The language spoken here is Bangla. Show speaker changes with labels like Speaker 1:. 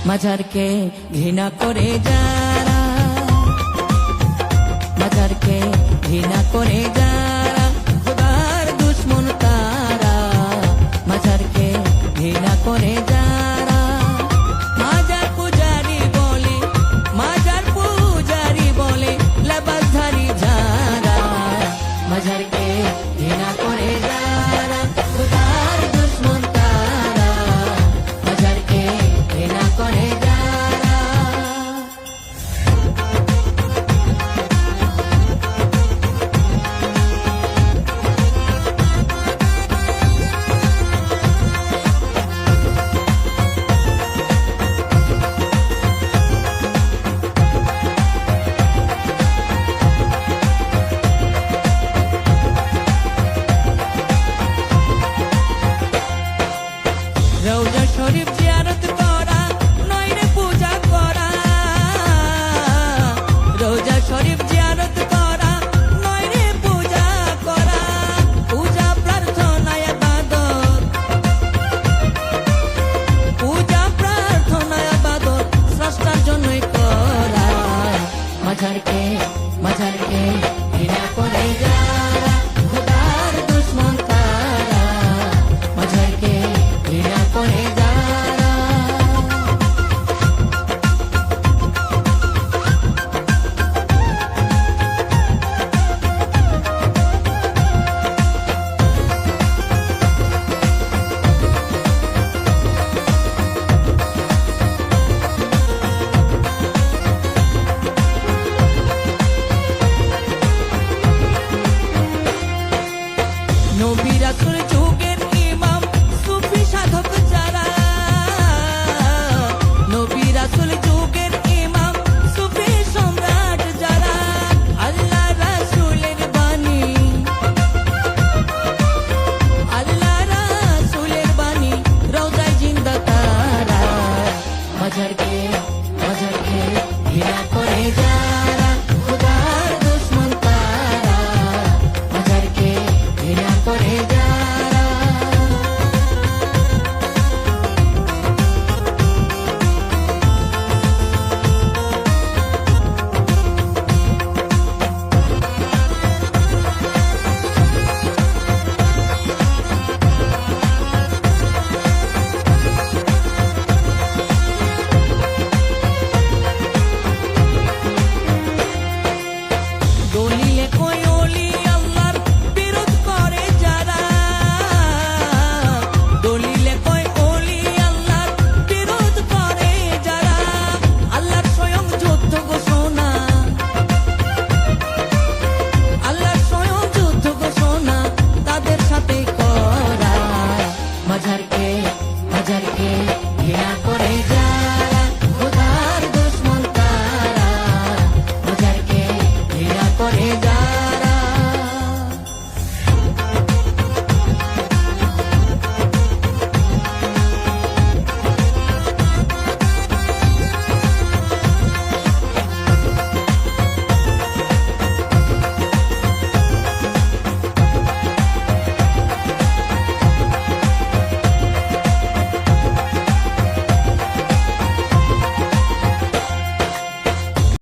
Speaker 1: মাজারকে ঘৃণা করে যারা, মাজারকে ঘৃণা করে যারা, খোদার দুশ্মন তারা। মাজারকে ঘৃণা করে যারা, মাজার পূজারি বলে, মাজার পূজারি বলে লেবাসধারী যারা। মাজারকে ঘৃণা করে যারা, খোদার দুশ্মন তারা। মাজারকে ঘৃণা করে যারা। রওজা শরীফ জিয়ারত করা নয় রে পূজা করা। রওজা শরীফ জিয়ারত করা নয় রে পূজা করা। পূজা প্রার্থনা ইবাদত, পূজা প্রার্থনা ইবাদত স্রষ্টার জন্যই করা। মাজারকে মাজারকে ঘৃণা করে যারা, খোদার দুশ্মন তারা। মাজারকে ঘৃণা করে যারা। নবী রাসূল যুগের ইমাম সুফি সাধক যারা। নবী রাসূল যুগের ইমাম সুফি সম্রাট যারা। আল্লাহ রাসূলের বাণী, আল্লাহ রাসূলের বাণী রওজায় জিন্দা তারা। মাজারকে মাজারকে ঘৃণা করে যারা, খোদার দুশ্মন তারা। মাজারকে ঘৃণা করে যারা। দলিলে কই ওলি আল্লাহর বিরোধ করে যারা। দলিলে কই ওলি আল্লাহর বিরোধ করে যারা। আল্লাহর স্বয়ং যুদ্ধ ঘোষণা, আল্লাহর স্বয়ং যুদ্ধ ঘোষণা তাদের সাথে করা। মাজারকে